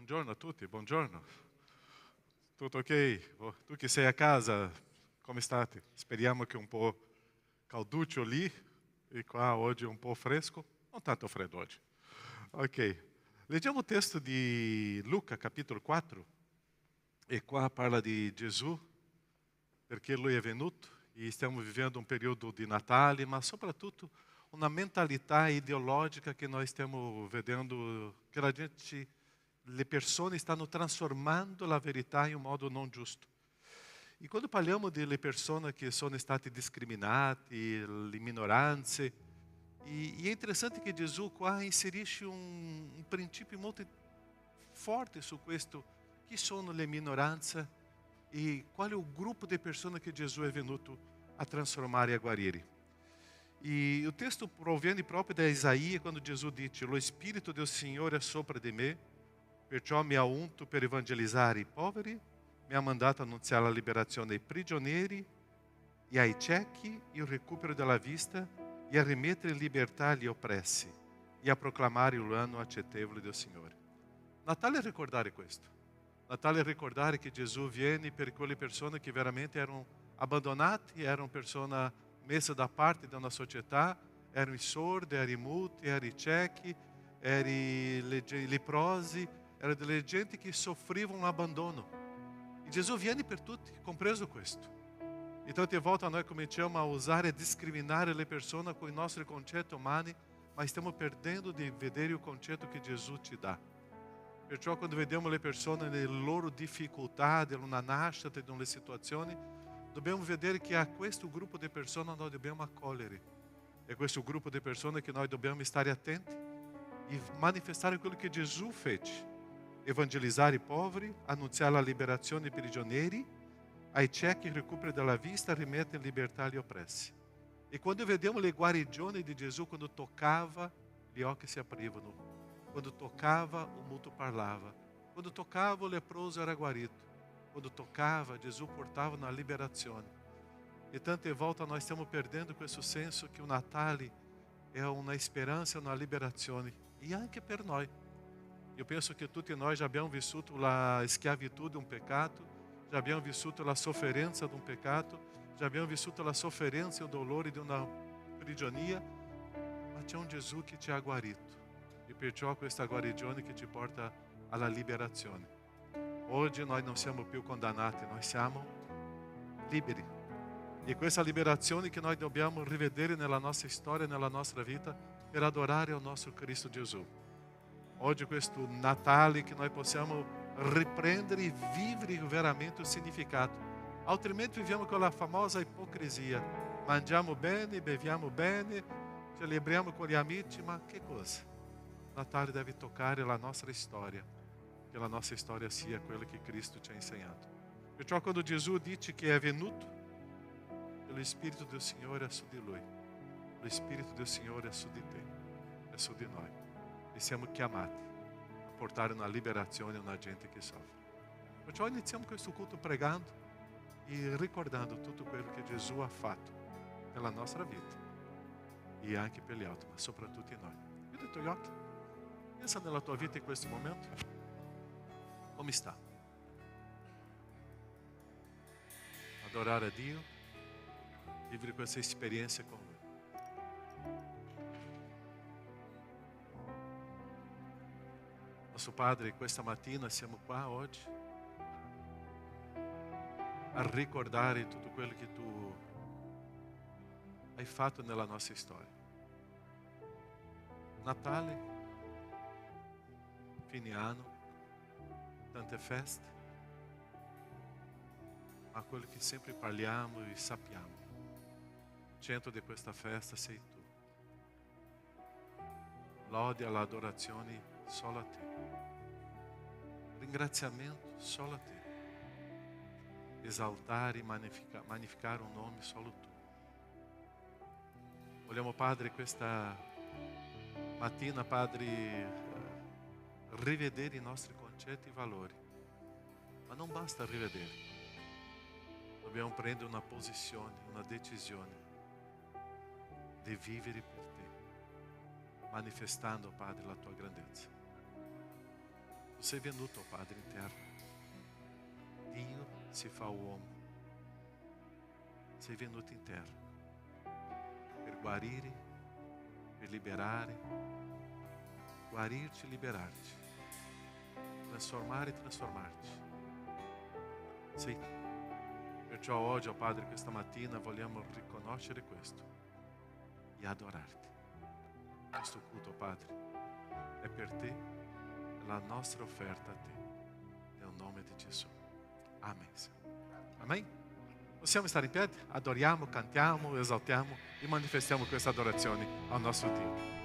Buongiorno a tutti, buongiorno. Tutto ok? Tu che sei a casa, come state? Speriamo che un po' calduccio lì e qua oggi un po' fresco. Non tanto freddo oggi. Ok. Leggiamo il testo di Luca, capitolo 4. E qua parla di Gesù, perché Lui è venuto e stiamo vivendo un periodo di Natale, ma soprattutto una mentalità ideologica che noi stiamo vedendo, che la gente, le persone stanno trasformando la verità in un modo non giusto. E quando parliamo delle persone che sono state discriminate, le minoranze, e è interessante che Gesù qua inserisce un princípio molto forte su questo, chi sono le minoranze e qual è il gruppo di persone che Gesù è venuto a trasformare e a guarire. E o texto proviene proprio da Isaías, quando Gesù dice: "Lo Spirito del Signore è sopra di me, perciò mi ha unto per evangelizzare i poveri, mi ha mandato annunziare la liberazione ai prigionieri e ai ciechi il recupero della vista e a rimettere in libertà agli oppressi e a proclamare l'anno accettevole del Signore." Natale è ricordare questo. Natale è ricordare che Gesù viene per quelle persone che veramente erano abbandonate, erano persone messe da parte da una società, erano i sordi, erano i muti, erano i ciechi, erano i leprosi, erano delle gente che soffrivano un abbandono. E Gesù viene per tutti, compreso questo. E tante volte noi cominciamo a usare e discriminare le persone con i nostri concetti umani, ma stiamo perdendo di vedere il concetto che Gesù ci dà. Perciò quando vediamo le persone nelle loro difficoltà, nella nascita, nelle situazioni, dobbiamo vedere che a questo gruppo di persone noi dobbiamo accogliere. È questo gruppo di persone che noi dobbiamo stare attenti e manifestare quello che Gesù fece. Evangelizzare i poveri, annunziare la liberazione ai prigionieri, ai ciechi il recupero della vista, rimettere in libertà gli oppressi. E quando vediamo le guarigioni di Gesù, quando toccava, gli occhi si aprivano. Quando toccava, o muto parlava. Quando toccava, o leproso era guarito. Quando toccava, Gesù portava una liberazione. E tante volte nós stiamo perdendo questo senso che o Natale è una speranza, una liberazione. E anche per noi. Io penso che tutti noi già abbiamo vissuto la schiavitù di un peccato, già abbiamo vissuto la sofferenza di un peccato, già abbiamo vissuto la sofferenza e il dolore di una prigionia, ma c'è un Gesù che ci ha guarito. E perciò questa guarigione che ci porta alla liberazione. Oggi noi non siamo più condannati, noi siamo liberi. E questa liberazione che noi dobbiamo rivedere nella nostra storia, nella nostra vita, per adorare il nostro Cristo Gesù. Oggi questo Natale che noi possiamo riprendere e vivere veramente il significato. Altrimenti viviamo con la famosa ipocrisia. Mangiamo bene, beviamo bene, celebriamo con gli amici, ma che cosa? Natale deve toccare la nostra storia, che la nostra storia sia quella che Cristo ci ha insegnato. Perciò quando Gesù dice che è venuto, lo Spirito del Signore è su di Lui, lo Spirito del Signore è su di te, è su di noi. E siamo chiamati a portare una liberazione a una gente che soffre. Perciò iniziamo questo culto pregando e ricordando tutto quello che Gesù ha fatto nella nostra vita e anche per gli altri, ma soprattutto in noi. Chiudi i tuoi occhi. Pensa nella tua vita in questo momento. Come sta? Adorare a Dio, vivere questa esperienza con Lui. Nostro Padre, questa mattina siamo qua oggi a ricordare tutto quello che Tu hai fatto nella nostra storia. Natale, fine anno, tante feste, ma quello che sempre parliamo e sappiamo, il centro di questa festa sei Tu. Lode all'adorazione solo a Te. Ringraziamento solo a Te. Esaltare e magnificare un nome solo Tu. Vogliamo, Padre, questa mattina, Padre, rivedere i nostri concetti e valori. Ma non basta rivedere. Dobbiamo prendere una posizione, una decisione di vivere per Te, manifestando, Padre, la Tua grandezza. Tu sei venuto, Padre, in terra. Dio si fa uomo. Sei venuto in terra per guarire, per liberare, guarirci e liberarci, trasformare e trasformarci. Sì, perciò oggi, oh Padre, questa mattina vogliamo riconoscere questo e adorarti. Questo culto, Padre, è per te, è la nostra offerta a te, nel nome di Gesù. Amen. Amen. Possiamo stare in piedi? Adoriamo, cantiamo, esaltiamo e manifestiamo questa adorazione al nostro Dio.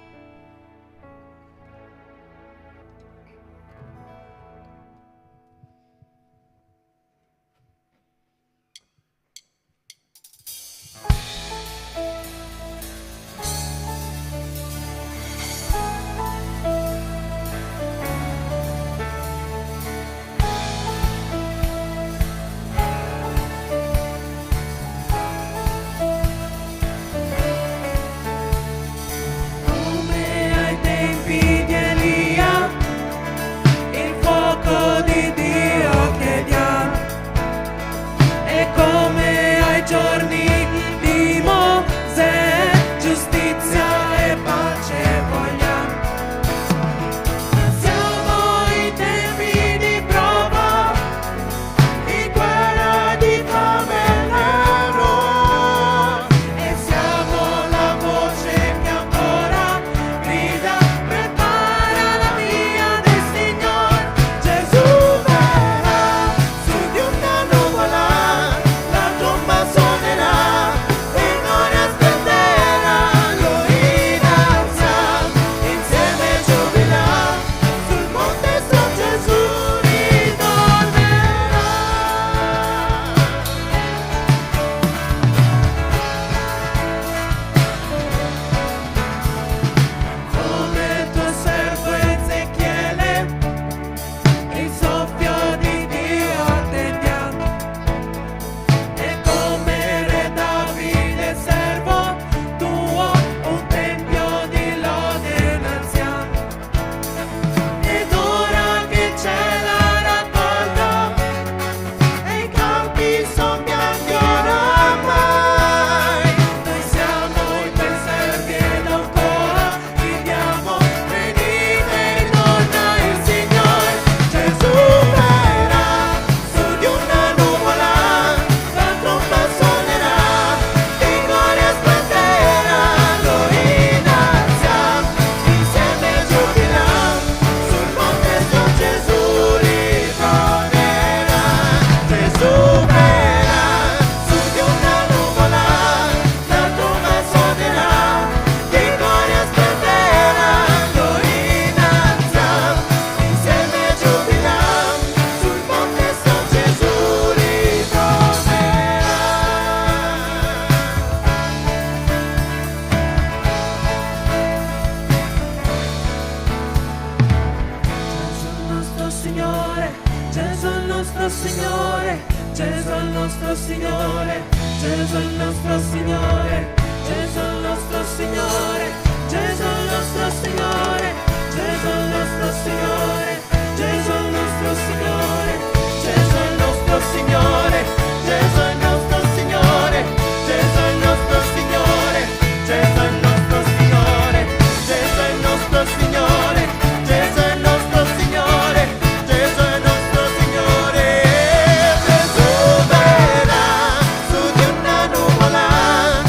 Su di una nuvola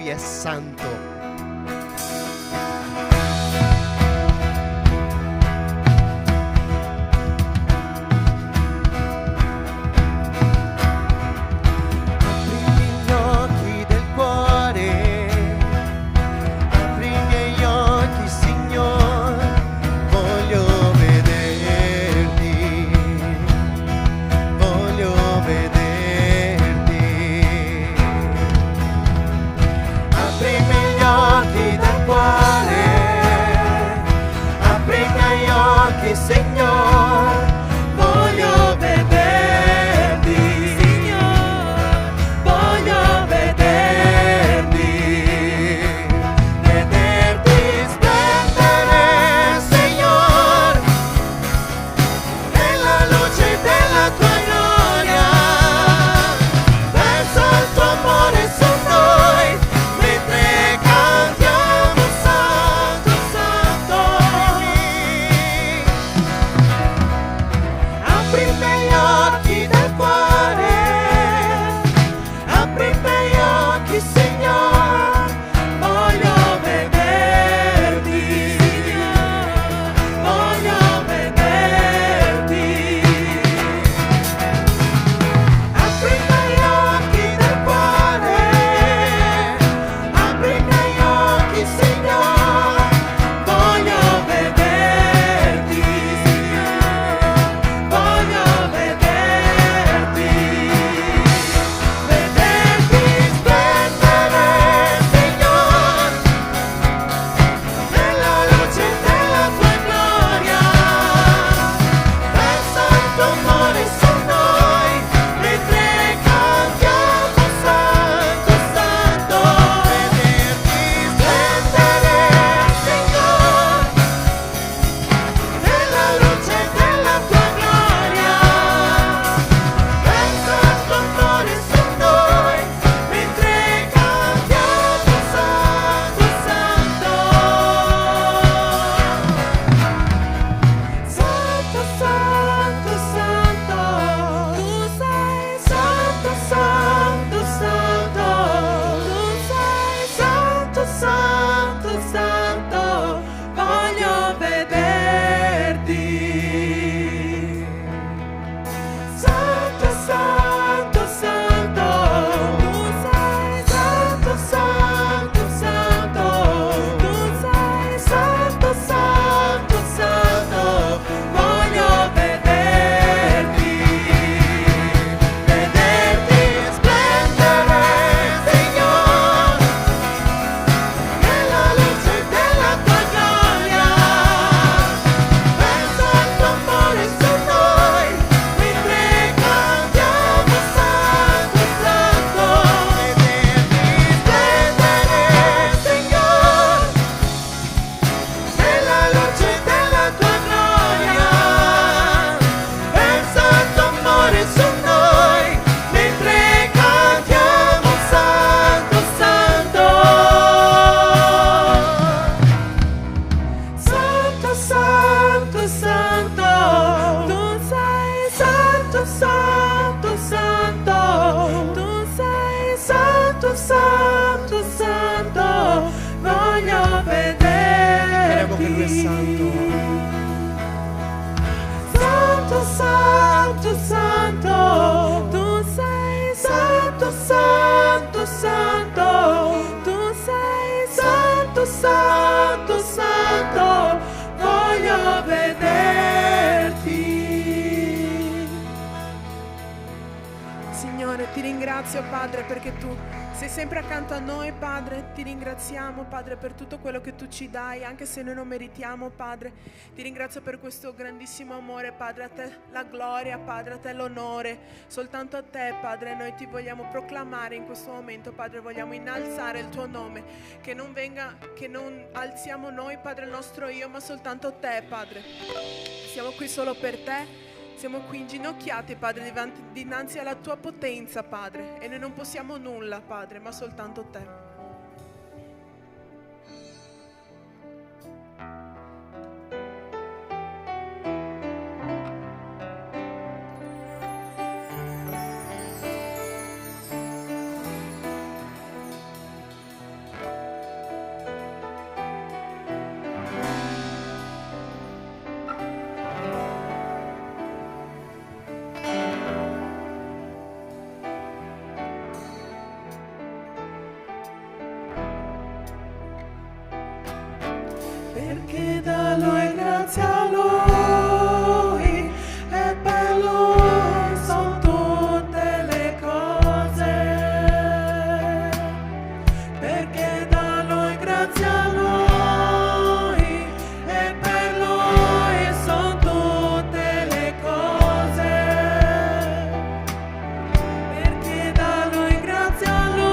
Lui è santo. Padre, perché tu sei sempre accanto a noi, Padre. Ti ringraziamo, Padre, per tutto quello che tu ci dai, anche se noi non meritiamo, Padre. Ti ringrazio per questo grandissimo amore, Padre. A te la gloria, Padre, a te l'onore, soltanto a te, Padre. Noi ti vogliamo proclamare in questo momento, Padre. Vogliamo innalzare il tuo nome, che non alziamo noi, Padre, il nostro io, ma soltanto te, Padre. Siamo qui solo per te. Siamo qui inginocchiati, Padre, dinanzi alla tua potenza, Padre, e noi non possiamo nulla, Padre, ma soltanto te. perché da Lui, grazie a Lui, e per Lui sono tutte le cose, perché da Lui, grazie a Lui, e per Lui sono tutte le cose, perché da Lui, grazie a Lui,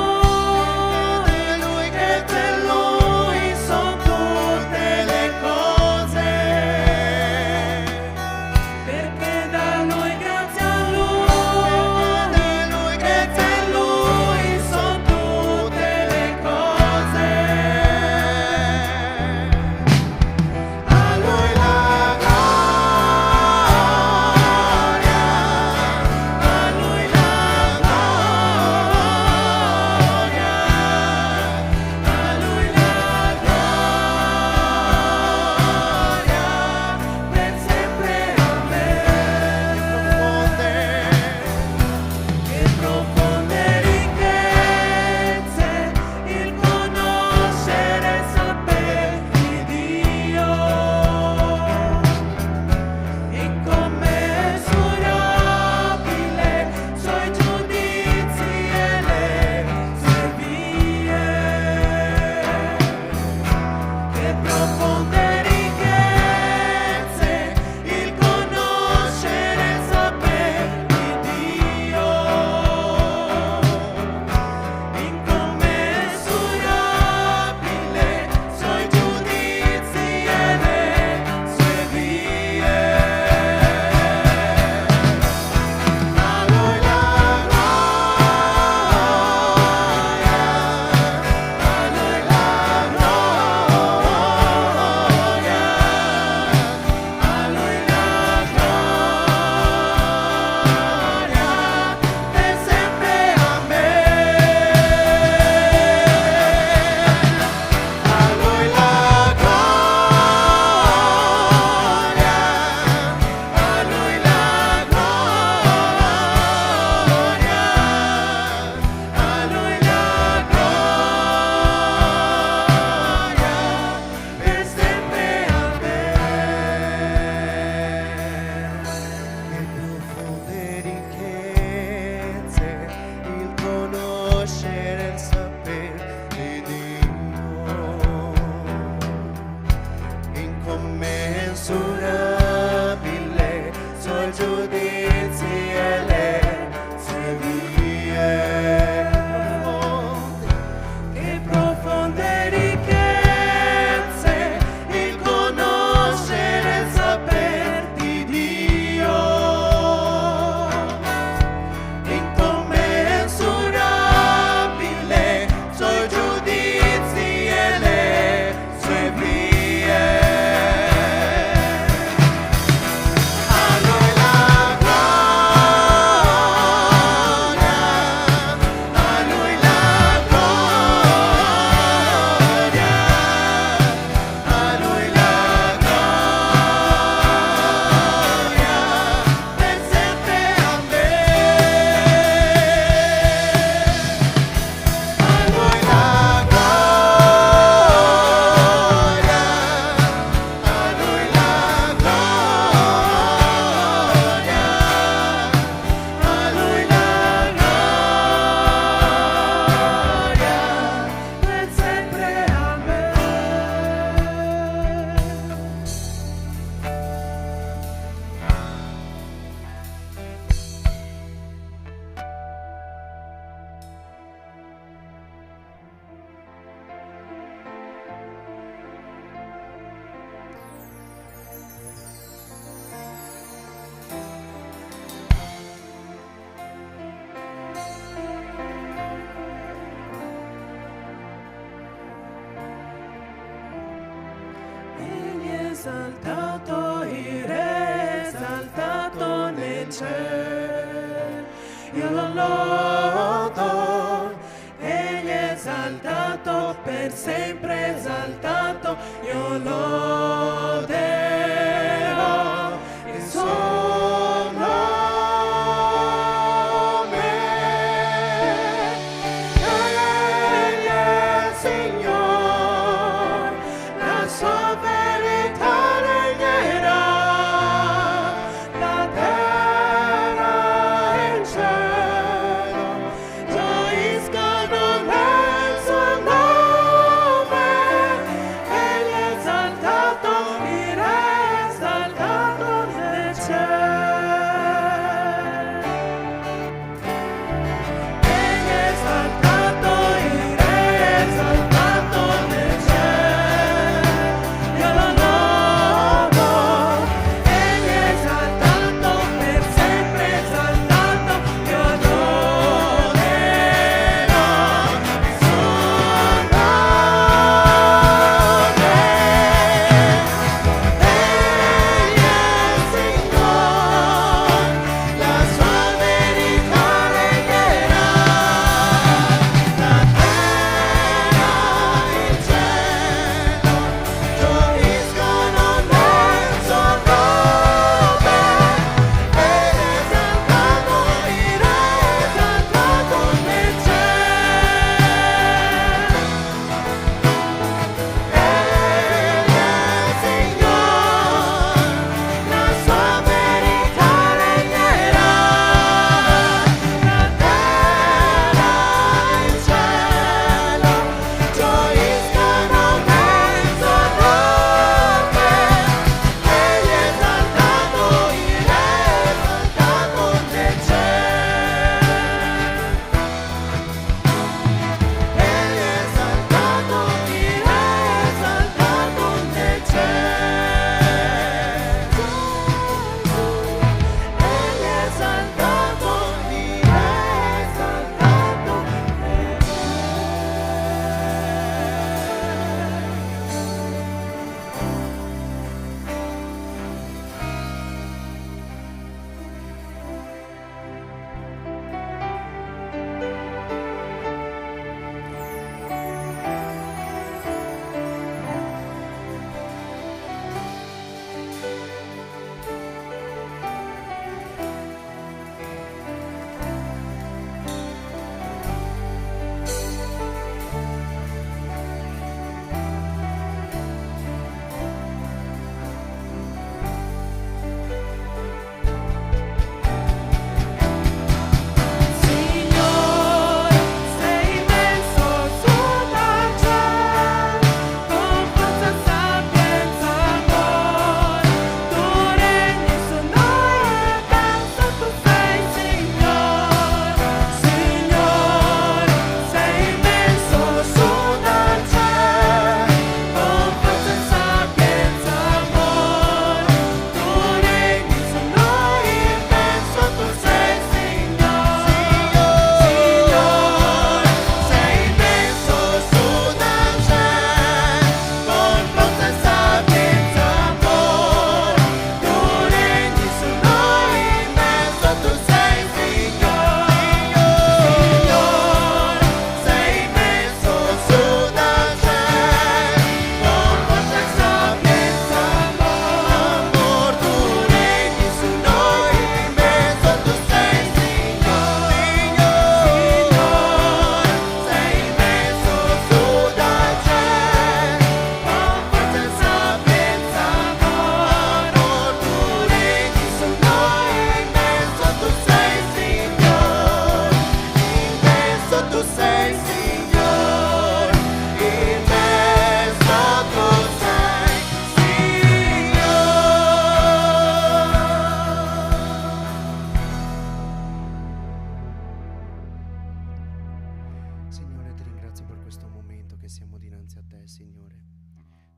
e per Lui sono tutte le cose, perché da Lui, grazie a Lui, e per Lui sono tutte le cose. A Lui la gloria, a Lui la gloria, a Lui la gloria, per sempre amen. Che profonde ricchezze il conoscere e saper di Dio, incommensurabile suoi giudizi e le sue vie. Che profonde ricchezze il conoscere e saper di Dio, incommensurabile suoi giudizi e le sue vie. A Lui la gloria, a Lui la gloria, a Lui la gloria, per sempre amen. A Lui la gloria, a Lui la gloria, a Lui la gloria, per sempre amen. Che profonde ricchezze il conoscere e il saper di Dio, incommensurabile suoi giudizi e le sue vie. Che profonde ricchezze il conoscere e il saper di Dio, incommensurabile suoi giudizi e le sue vie. A Lui la gloria, a Lui la gloria, a Lui la gloria, per sempre amen. A Lui la gloria, a Lui la gloria, a Lui la gloria, per sempre amen. Egli è esaltato, il Re esaltato nel cielo. Io lo lodo, Egli è esaltato, per sempre esaltato. Io loderò il suo nome. Egli è il Signore, la sua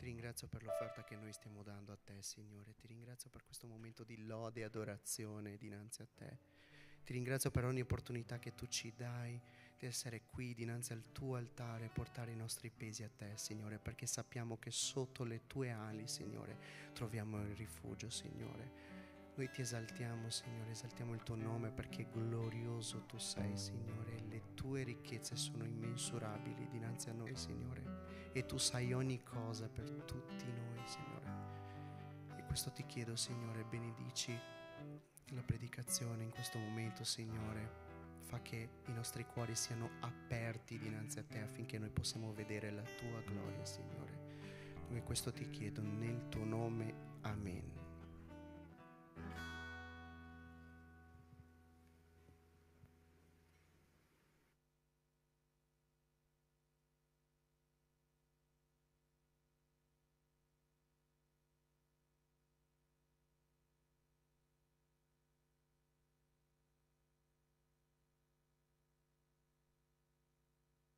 ringrazio per l'offerta che noi stiamo dando a te, Signore. Ti ringrazio per questo momento di lode e adorazione dinanzi a te. Ti ringrazio per ogni opportunità che tu ci dai di essere qui dinanzi al tuo altare e portare i nostri pesi a te, Signore, perché sappiamo che sotto le tue ali, Signore, troviamo il rifugio, Signore. Noi ti esaltiamo, Signore, esaltiamo il tuo nome perché glorioso tu sei, Signore. Le tue ricchezze sono immensurabili dinanzi a noi, Signore, e tu sai ogni cosa per tutti noi, Signore. E questo ti chiedo, Signore, benedici la predicazione in questo momento, Signore. Fa che i nostri cuori siano aperti dinanzi a te affinché noi possiamo vedere la tua gloria, Signore. E questo ti chiedo nel tuo nome. Amen.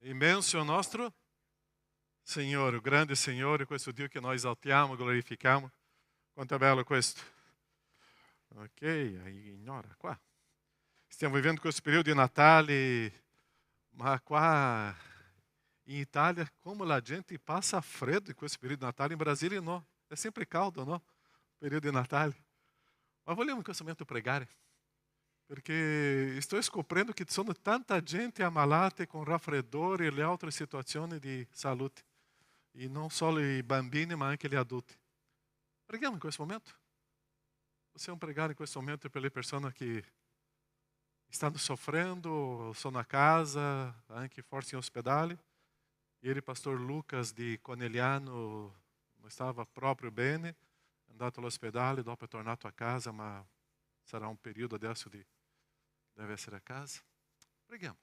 Imenso é o nostro Senhor, o grande Senhor, e questo Dio che noi esaltiamo, glorifichiamo. Quanto è bello questo. Ok, aí ignora qua. Stiamo vivendo questo periodo di Natale, ma qua in Italia, come la gente passa freddo in questo periodo di Natale, in Brasília no, è sempre caldo, no? Periodo di Natale. Ma vogliamo in questo momento pregare? Perché sto scoprendo che ci sono tanta gente ammalata con raffreddore e le altre situazioni di salute. E non solo i bambini, ma anche gli adulti. Preghiamo in questo momento. Possiamo pregare in questo momento per le persone che stanno soffrendo, sono a casa, anche forse in ospedale. Ieri il pastor Lucas di Conegliano non stava proprio bene, è andato all'ospedale, dopo è tornato a casa, ma sarà un periodo adesso deve essere a casa. Preghiamo.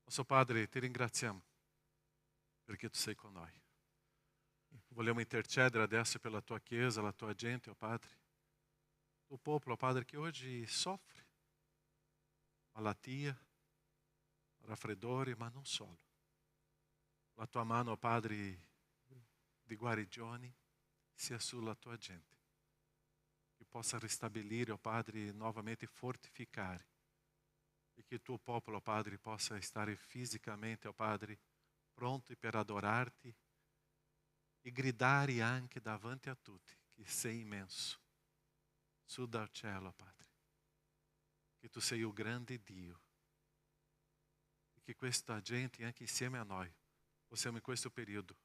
Nostro Padre, ti ringraziamo perché tu sei con noi. Vogliamo intercedere adesso per la tua Chiesa, la tua gente, oh Padre. Il popolo, Padre, che oggi soffre malattia, raffreddore, ma non solo. La tua mano, Padre, di guarigione sia sulla tua gente. Che possa ristabilire, oh Padre, novamente fortificare. E che il tuo popolo, Padre, possa stare fisicamente, oh Padre, pronti per adorarti e gridare anche davanti a tutti che sei immenso. Su dal cielo, Padre, che tu sei o grande Dio. E che questa gente, anche insieme a noi, possiamo in questo periodo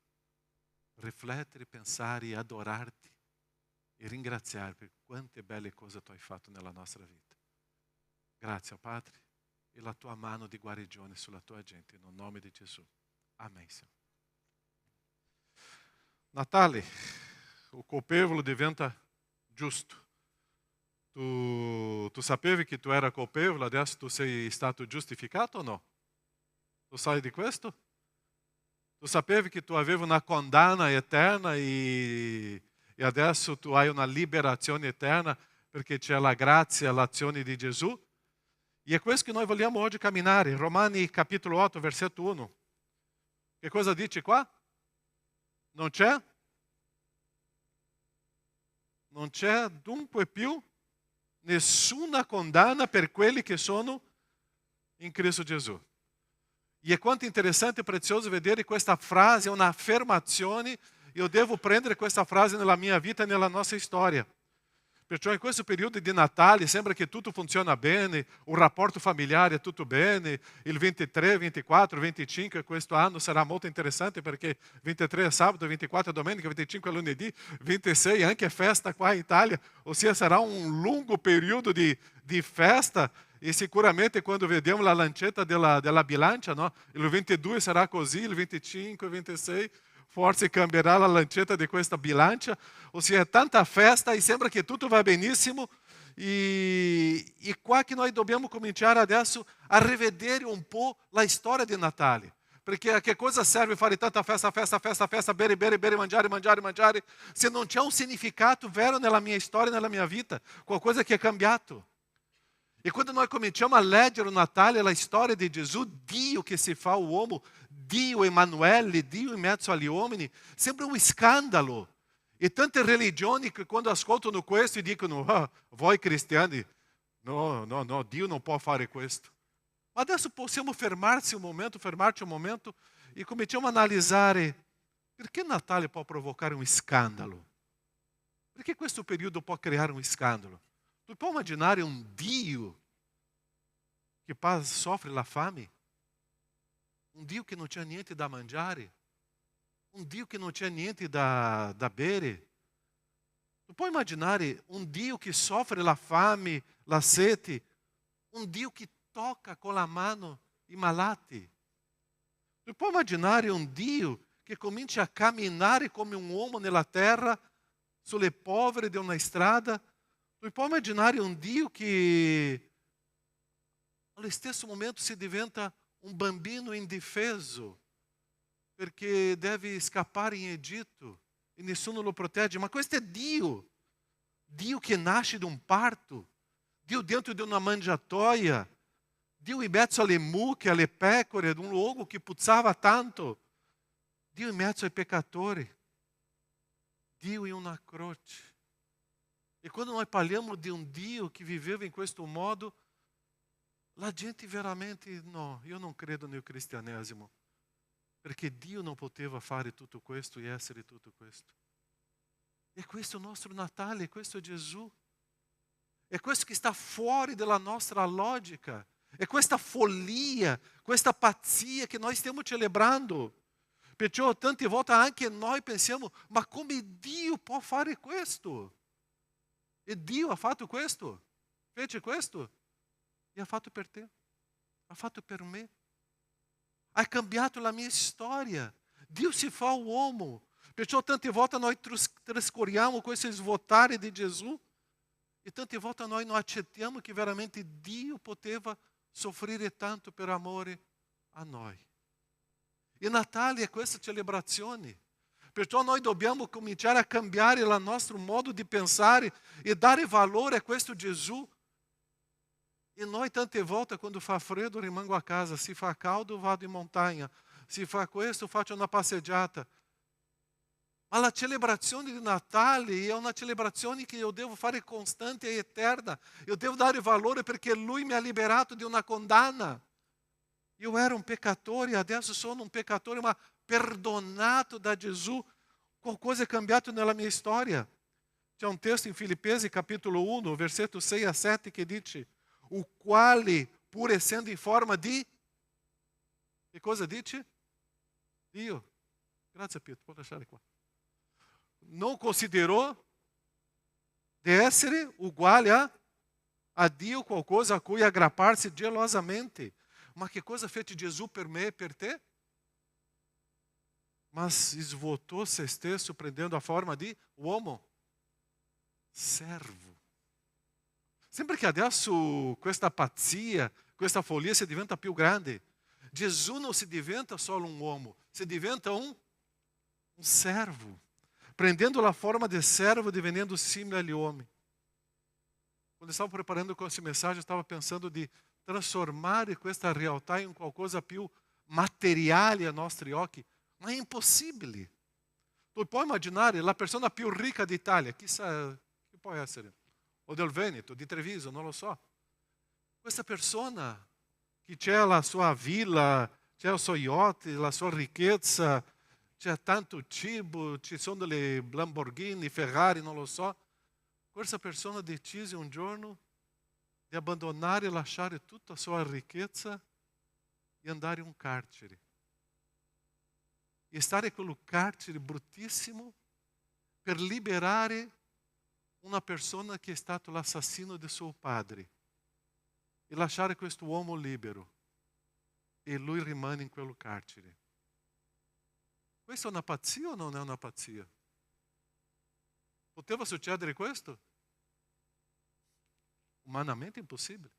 riflettere, pensare e adorarti e ringraziare per quante belle cose tu hai fatto nella nostra vita. Grazie, Padre, e la tua mano di guarigione sulla tua gente, nel nome di Gesù. Amen, Senhor. Natale, o colpevole diventa giusto. Tu sapevi che tu era colpevole, adesso tu sei stato giustificato o no? Tu sai di questo? Tu sapevi che tu avevi una condanna eterna e adesso tu hai una liberazione eterna perché c'è la grazia, l'azione di Gesù? E è questo che noi vogliamo oggi camminare. Romani capitolo 8, versetto 1. Che cosa dice qua? Non c'è? Non c'è dunque più nessuna condanna per quelli che sono in Cristo Gesù. E quanto interessante e prezioso vedere questa frase, è un'affermazione. Io devo prendere questa frase nella mia vita e nella nostra storia. Perciò in questo periodo di Natale sembra che tutto funziona bene, il rapporto familiare è tutto bene, il 23, 24, 25 questo anno sarà molto interessante perché 23 è sabato, 24 è domenica, 25 è lunedì, 26 anche è festa qua in Italia, ossia sarà un lungo periodo di festa e sicuramente quando vediamo la lancetta della bilancia, no? Il 22 sarà così, il 25, il 26... forse cambierà la lancetta di questa bilancia, ossia è tanta festa e sembra che tutto va benissimo e qua che noi dobbiamo cominciare adesso a rivedere un po' la storia di Natale, perché a che cosa serve fare tanta festa, bere, mangiare, se non c'è un significato vero nella mia storia, nella mia vita, qualcosa che è cambiato. E quando nós cominciamo a leggere o Natale, la storia di Gesù, Dio che si fa uomo, Dio Emanuele, Dio in mezzo agli uomini, sembra un scandalo. E tante religioni che quando ascoltano questo dicono, voi cristiani, no, Dio non può fare questo. Ma adesso possiamo fermarci un momento e cominciamo a analizzare perché Natale può provocare un scandalo. Perché questo periodo può creare un scandalo. Tu puoi immaginare un Dio che soffre la fame? Un Dio che non c'è niente da mangiare? Un Dio che non c'è niente da bere? Tu puoi immaginare un Dio che soffre la fame, la sete? Un Dio che tocca con la mano i malati? Tu puoi immaginare un Dio che comincia a camminare come un uomo nella terra, sulle povere di una strada? Tu puoi immaginare un Dio che allo stesso momento si diventa un bambino indifeso perché deve scappare in Egitto e nessuno lo protegge. Ma questo è Dio che nasce di un parto, Dio dentro di una mangiatoia, Dio in mezzo alle mucche, alle pecore, di un luogo che puzzava tanto, Dio in mezzo ai peccatori, Dio in una croce. E quando noi parliamo di un Dio che viveva in questo modo, la gente veramente, no, io non credo nel cristianesimo, perché Dio non poteva fare tutto questo e essere tutto questo. E questo è il nostro Natale, questo è Gesù. È questo che sta fuori dalla nostra logica. È questa follia, questa pazzia che noi stiamo celebrando. Perciò tante volte anche noi pensiamo, ma come Dio può fare questo? E Dio ha fatto questo, fece questo e ha fatto per te, ha fatto per me. Ha cambiato la mia storia. Dio si fa uomo. Perciò tante volte noi trascuriamo questi svotare di Gesù e tante volte noi non accettiamo che veramente Dio poteva soffrire tanto per amore a noi. E Natale è questa celebrazione. Perciò noi dobbiamo cominciare a cambiare il nostro modo di pensare e dare valore a questo Gesù. E noi tante volte quando fa freddo rimango a casa, se fa caldo vado in montagna, se fa questo faccio una passeggiata. Ma la celebrazione di Natale è una celebrazione che io devo fare costante e eterna. Io devo dare valore perché Lui mi ha liberato di una condanna. Io ero un peccatore, adesso sono un peccatore, ma perdonato da Gesù. Qualcosa è cambiato nella mia storia. C'è un testo in Filippesi, capitolo 1, versetto 6 a 7, che dice: o quale, pur essendo in forma di... Che cosa dice? Dio. Grazie Pietro, può lasciare qua. Non considerò di essere uguale a Dio qualcosa a cui aggrapparsi gelosamente. Ma che cosa fece Gesù per me e per te? Mas svuotou se stesso prendendo a forma di uomo, servo. Sembra che adesso questa pazzia, questa follia si diventa più grande. Gesù non si diventa solo un uomo, si diventa un servo. Prendendo la forma de servo, divenendo simile agli uomini. Quando stavo preparando questa mensagem, stavo pensando di trasformare questa realtà in qualcosa più materiale ai nostri occhi. Ma è impossibile. Tu puoi immaginare la persona più ricca d'Italia, chissà, chi può essere? O del Veneto, di Treviso, non lo so. Questa persona che c'è la sua villa, c'è il suo yacht, la sua ricchezza, c'è tanto cibo, ci sono delle Lamborghini, Ferrari, non lo so. Questa persona decise un giorno di abbandonare e lasciare tutta la sua ricchezza e andare in un carcere. E stare in quel carcere bruttissimo per liberare una persona che è stato l'assassino di suo padre e lasciare questo uomo libero. E lui rimane in quel carcere. Questa è una pazzia o non è una pazzia? Poteva succedere questo? Umanamente impossibile.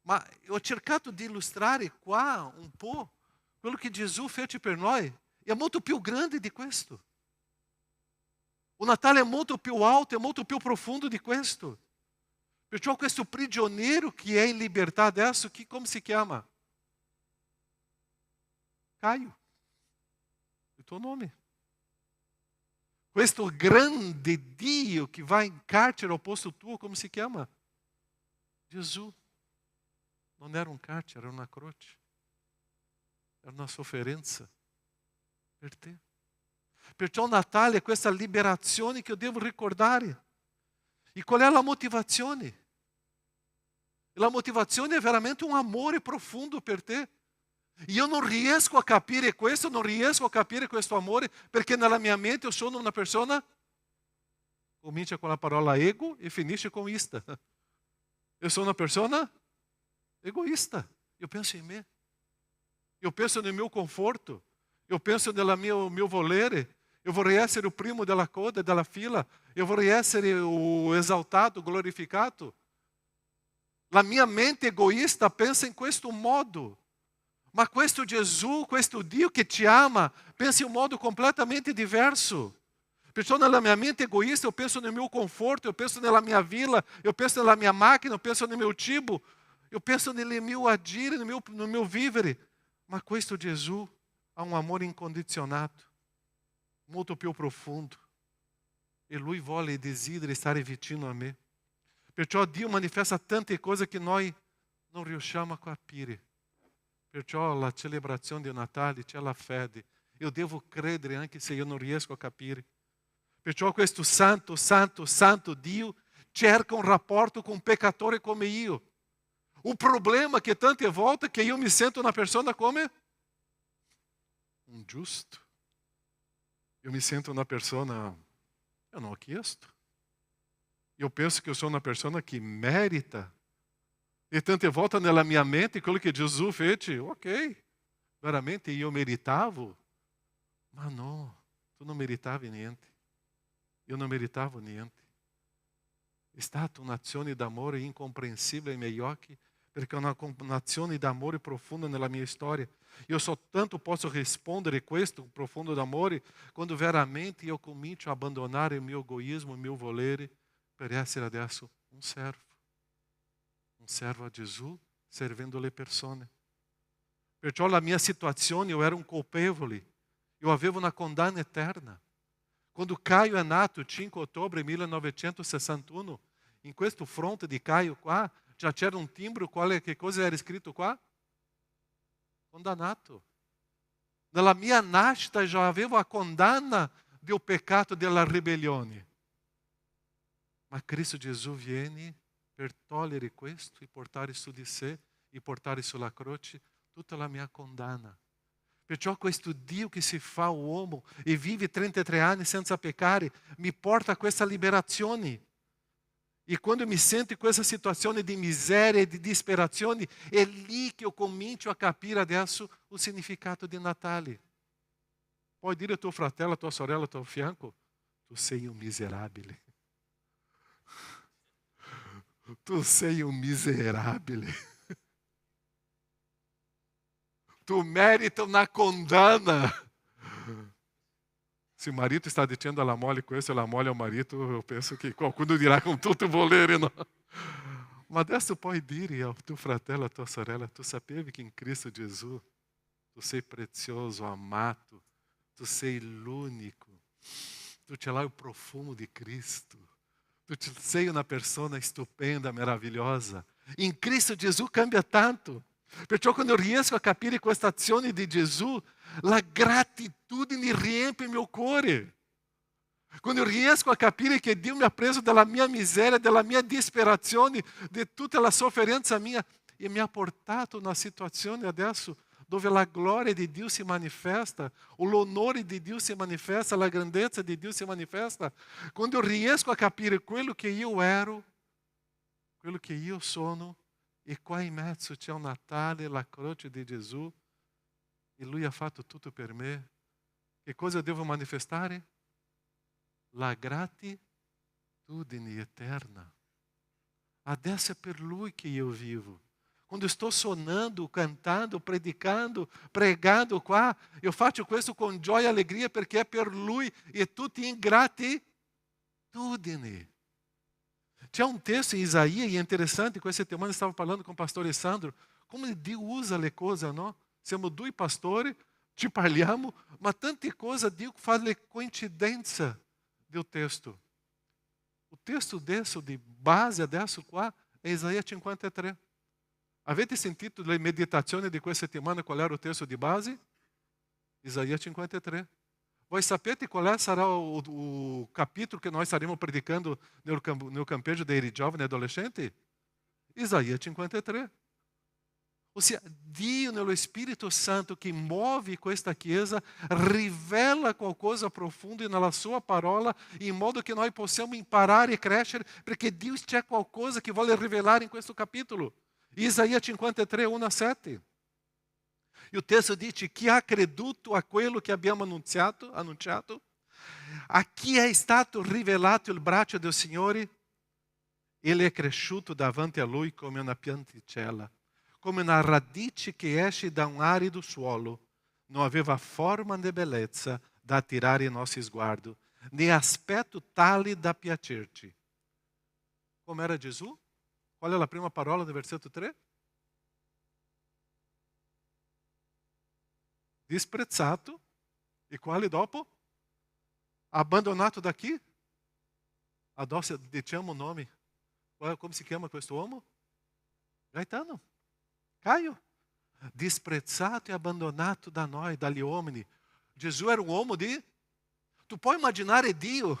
Ma ho cercato di illustrare qua un po' quello che Gesù fece per noi. È molto più grande di questo. O Natale è molto più alto, è molto più profondo di questo. Perciò questo prigioniero che è in libertà adesso, che come si chiama? Caio, il tuo nome. Questo grande Dio che va in carcere al posto tuo, come si chiama? Gesù. Non era un carcere, era una croce. Era una sofferenza per te. Perciò Natale è questa liberazione che io devo ricordare. E qual è la motivazione? La motivazione è veramente un amore profondo per te. Io non riesco a capire questo, non riesco a capire questo amore, perché nella mia mente io sono una persona, comincia con la parola ego e finisce con ista. Io sono una persona egoísta. Eu penso em mim. Eu penso no meu conforto. Eu penso no meu volere. Eu vorrei essere o primo della coda, della fila. Eu vorrei essere o exaltado, glorificato. La mia mente egoísta pensa in questo modo. Ma questo Gesù, questo Dio che ti ama, pensa in un modo completamente diverso. Perciò nella mia mente egoísta eu penso no meu conforto, eu penso nella mia vila, eu penso nella mia macchina, eu penso no meu cibo, eu penso nel mio agire, no meu vivere. Ma questo Gesù ha un amore incondizionato, molto più profondo. E Lui vuole e desidera stare vicino a me. Perciò Dio manifesta tante cose che noi non riusciamo a capire. Perciò la celebrazione di Natale c'è la fede. Io devo credere anche se io non riesco a capire. Perciò questo santo, santo, santo Dio cerca un rapporto con un peccatore come io. O problema è che tante volte che io mi sento una persona come un giusto. Io mi sento una persona, eu non ho chiesto. Io penso che io sono una persona che merita. E tante volte nella mia mente quello che Gesù fece, ok, veramente io meritavo. Ma no, tu non meritavi niente. Io non meritavo niente. È stata un'azione d'amore incomprensibile ai miei occhi, perché è un'azione d'amore profonda nella mia storia. Io soltanto posso rispondere questo profondo d'amore quando veramente io comincio a abbandonare il mio egoismo, il mio volere, per essere adesso un servo. Un servo a Gesù, servendo le persone. Perciò la mia situazione, io ero un colpevole. Io avevo una condanna eterna. Quando Caio è nato, 5 ottobre 1961, in questo fronte di Caio qua, già c'era un timbro, che cosa era scritto qua? Condannato. Nella mia nascita già avevo la condanna del peccato della ribellione. Ma Cristo Gesù viene per togliere questo e portare su di sé e portare sulla croce tutta la mia condanna. Perciò questo Dio che si fa uomo e vive 33 anni senza peccare mi porta a questa liberazione. E quando mi sento in questa situazione di miseria e di disperazione, è lì che io comincio a capire adesso il significato di Natale. Puoi dire a tuo fratello, a tua sorella, a tuo fianco, tu sei un miserabile. Tu sei un miserabile. Tu merita una condanna. Se o marido está dicendo alla moglie questo, la moglie ao marito, eu penso che qualcuno dirà con tutto il volere, no? Ma adesso puoi dire ao tuo fratello, à tua sorella, tu sapevi che in Cristo Gesù tu sei prezioso, amato, tu sei l'unico, tu ce l'hai il profumo di Cristo, tu sei una persona stupenda, meravigliosa. In Cristo Gesù cambia tanto. Perciò quando riesco a capire questa azione di Gesù, la gratitudine riempie il mio cuore. Quando riesco a capire che Dio mi ha preso dalla mia miseria, dalla mia disperazione, di tutta la sofferenza mia e mi ha portato in una situazione adesso dove la gloria di Dio si manifesta, l'onore di Dio si manifesta, la grandezza di Dio si manifesta. Quando riesco a capire quello che io ero, quello che io sono, e qua in mezzo c'è un Natale, la croce di Gesù, e Lui ha fatto tutto per me. Che cosa devo manifestare? La gratitudine eterna. Adesso è per Lui che io vivo. Quando sto suonando, cantando, predicando, pregando qua, io faccio questo con gioia e allegria perché è per Lui e tutti in gratitudine. C'è un testo in Isaia, e è interessante, questa settimana stavo parlando com o pastor Alessandro, come Dio usa le cose, no? Siamo due pastori, ci parliamo, ma tante cose Dio fa le coincidenze del testo. O texto adesso, di base adesso qua, è Isaia 53. Avete sentito le meditazioni di questa settimana qual era o texto di base? Isaia 53. Voi sapete qual sarà o capítulo que nós estaremos predicando no campeggio dei giovani e adolescenti? Isaia 53. Ou seja, Dio nello Spirito Santo que move questa Chiesa rivela qualcosa profunda nella sua parola in modo che noi possiamo imparare e crescere perché Dio c'è qualcosa che vuole rivelare in questo capitolo. Isaia 53, 1-7. E o texto dice: chi ha creduto a quello che abbiamo annunciato, a chi è stato rivelato il braccio del Signore, ele è cresciuto davanti a Lui come una pianticella, come una radice che esce da un arido suolo. Non aveva forma né bellezza da attirare il nostro sguardo, né aspetto tale da piacerci. Come era Gesù? Qual è la prima parola del versetto 3? Disprezzato. E quale dopo? Abbandonato da chi? Addosso, diciamo o nome. Come si chiama questo uomo? Gaetano. Caio. Disprezzato e abbandonato da noi, dagli uomini. Gesù era un uomo di... Tu puoi immaginare Dio.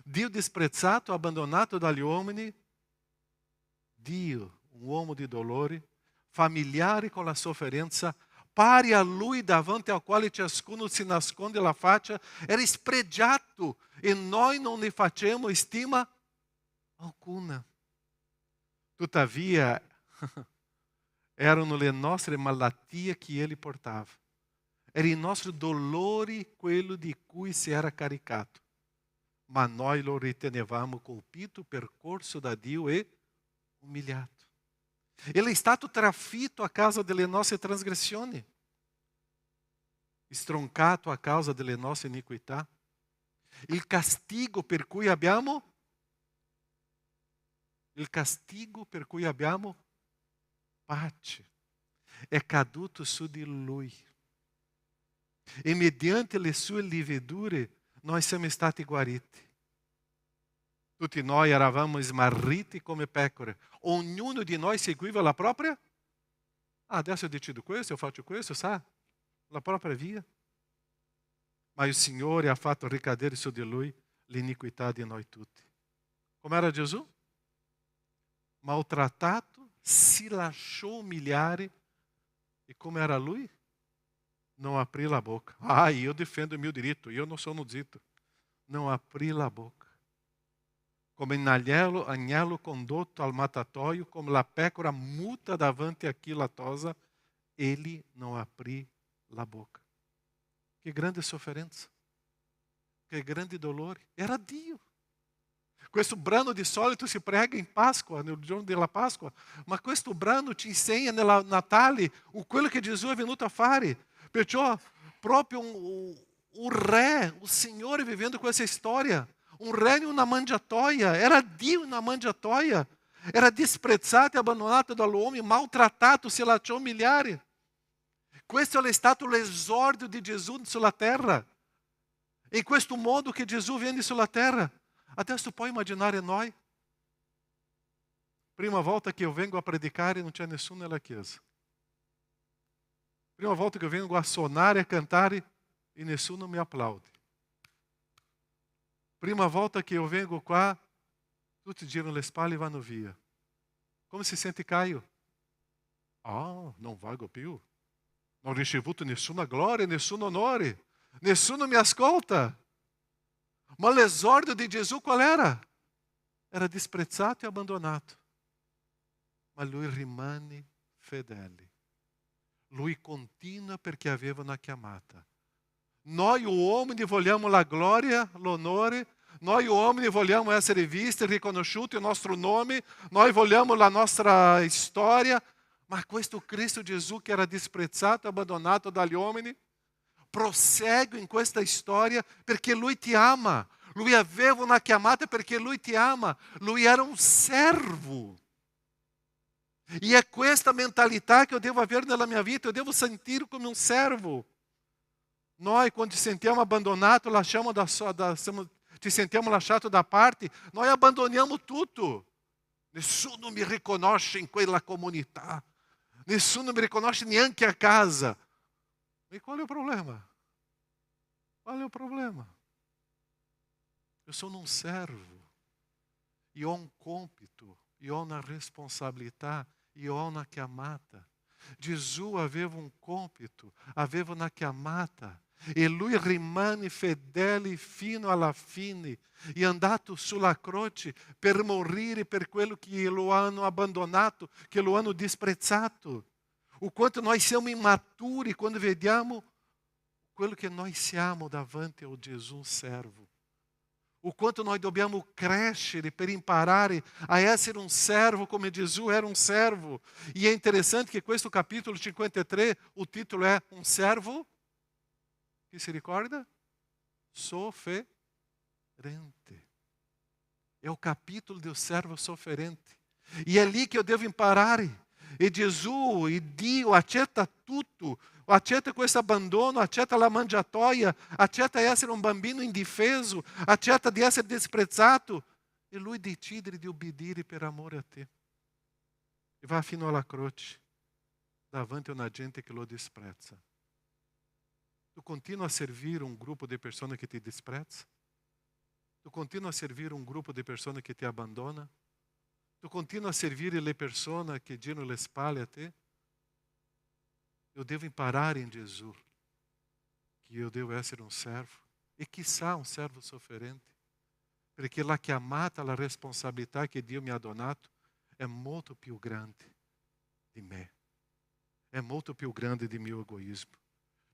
Dio disprezzato, abbandonato dagli uomini. Dio, un uomo di dolore, familiare con la sofferenza, pari a Lui davanti al quale ciascuno si nasconde la faccia, era spregiato e noi non ne facciamo stima alcuna. Tuttavia, erano le nostre malattie che Ele portava. Era il nostro dolore quello di cui si era caricato. Ma noi lo ritenevamo colpito, percorso da Dio e umiliato. Ele è stato trafitto a causa delle nostre trasgressioni, stroncato a causa delle nostre iniquità. Il castigo per cui abbiamo pace è caduto su di Lui. E mediante le sue lividure noi siamo stati guariti. Tutti noi eravamo smarriti come pecore. Ognuno di noi seguiva la propria. Adesso io decido questo, io faccio questo, sa? La propria via. Ma il Signore ha fatto ricadere su di Lui l'iniquità di noi tutti. Come era Gesù? Maltrattato, si lasciò umiliare. E come era Lui? Non aprì la boca. Io difendo il mio diritto, io non sono zitto. Non aprì la boca. Come agnello condotto al matatoio, come la pecora muta davanti a chi la tosa, ele não aprì la boca. Que grande sofferenza, que grande dolore. Era Dio. Questo brano di solito si prega in Pasqua, nel giorno della Pasqua, ma questo brano ci insegna nella Natale quello che Gesù è venuto a fare. Perciò proprio un re, o Signore vivendo questa storia. Un re in una mangiatoia, era Dio in una mangiatoia, era disprezzato e abbandonato dall'uomo, maltrattato, si lasciò umiliare. Questo è stato l'esordio di Gesù sulla terra. In questo modo che Gesù viene sulla terra. Adesso puoi immaginare noi? Prima volta che io vengo a predicare non c'è nessuno nella chiesa. Prima volta che io vengo a suonare e a cantare e nessuno mi applaude. Prima volta che eu vengo qua, tutti girano le spalle e vanno via. Come si sente Caio? Non valgo più. Non ho ricevuto nessuna gloria, nessun onore. Nessuno mi ascolta. Ma l'esordio di Gesù qual era? Era disprezzato e abbandonato. Ma Lui rimane fedele. Lui continua perché aveva una chiamata. Noi uomini vogliamo la gloria, l'onore, noi uomini vogliamo essere visti, riconosciuti il nostro nome, noi vogliamo la nostra storia, ma questo Cristo Gesù che era disprezzato, abbandonato dagli uomini, prosegue in questa storia perché Lui ti ama, Lui aveva una chiamata perché Lui ti ama. Lui era un servo. E é questa mentalità que eu devo avere nella mia vita. Eu devo sentir come um servo. Nós, quando ci sentiamo abbandonati, ci sentiamo lasciati da parte, noi abbandoniamo tutto. Nessuno mi riconosce in quella comunità. Nessuno mi riconosce neanche a casa. E qual é o problema? Qual é o problema? Eu sou um servo. E ho un compito. E ho una responsabilità. E ho una chiamata. Gesù aveva un compito. Aveva una chiamata. E lui rimane fedele fino alla fine. E andato sulla croce per morire per quello che lo hanno abbandonato, che lo hanno disprezzato. O quanto nós siamo immaturi quando vediamo quello che noi siamo davanti a Gesù servo. O quanto nós dobbiamo crescere per imparare a essere un servo come Gesù era un servo. E é interessante que questo capítulo 53, o título é Um Servo, que se ricorda? Sofferente. É o capítulo do servo sofferente. E é ali que eu devo imparare. E Gesù, e Dio accetta tutto. Accetta questo abbandono, accetta la mangiatoia, accetta essere un bambino indifeso, accetta di essere disprezzato. E lui decide di obbedire per amore a te. E va fino alla croce, davanti a una gente che lo disprezza. Tu continua a servire un gruppo di persone che ti disprezza? Tu continua a servire un gruppo di persone che ti abbandona? Tu continua a servire le persone che girano le spalle a te? Eu devo imparare em Jesus que eu devo essere un servo e chissà un servo sofferente, perché la chiamata, la responsabilità che Dio mi ha donato è molto più grande di me, è molto più grande di mio egoismo.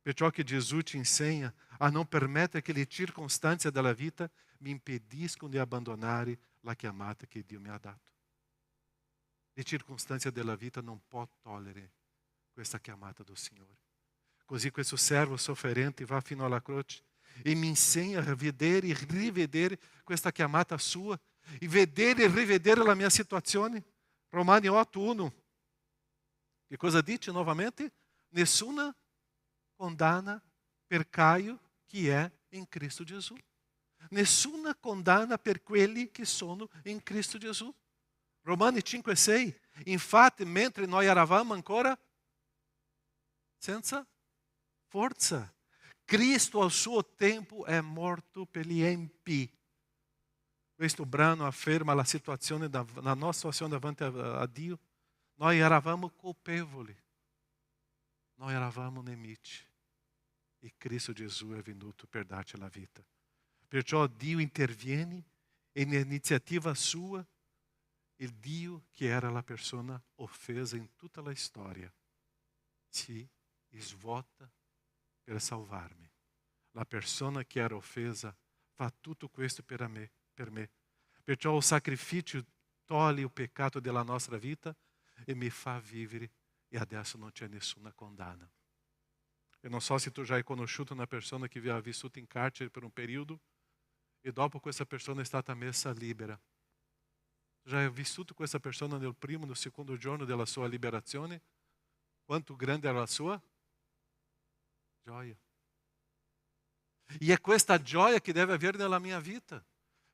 Perciò che Gesù ti insegna a non permettere che le circostanze della vita mi impediscano di abbandonare la chiamata che Dio mi ha dato. Le circostanze della vita non può togliere questa chiamata do Signore. Così questo servo sofferente va fino alla croce e mi insegna a vedere e rivedere questa chiamata sua e vedere e rivedere la mia situazione. Romani 8:1. Che cosa dice novamente? Nessuna condanna per Caio che è in Cristo Gesù. Nessuna condanna per quelli che sono in Cristo Gesù. Romani 5:6. Infatti, mentre noi eravamo ancora senza forza, Cristo al suo tempo è morto per gli empi. Questo brano afferma la nostra situazione davanti a Dio. Noi eravamo colpevoli, noi eravamo nemici e Cristo Gesù è venuto per darci la vita. Perciò Dio interviene e in iniziativa sua il Dio che era la persona offesa in tutta la storia si svuota per salvarmi. La persona che era offesa fa tutto questo per me. Perciò il sacrificio toglie il peccato della nostra vita e mi fa vivere e adesso non c'è nessuna condanna. Eu non so se tu já hai conosciuto una persona che aveva vissuto in carcere per un periodo e dopo questa persona è stata messa libera. Tu já hai vissuto questa persona nel primo, no secondo giorno della sua liberazione? Quanto grande era la sua gioia. E è questa gioia che deve avere nella mia vita,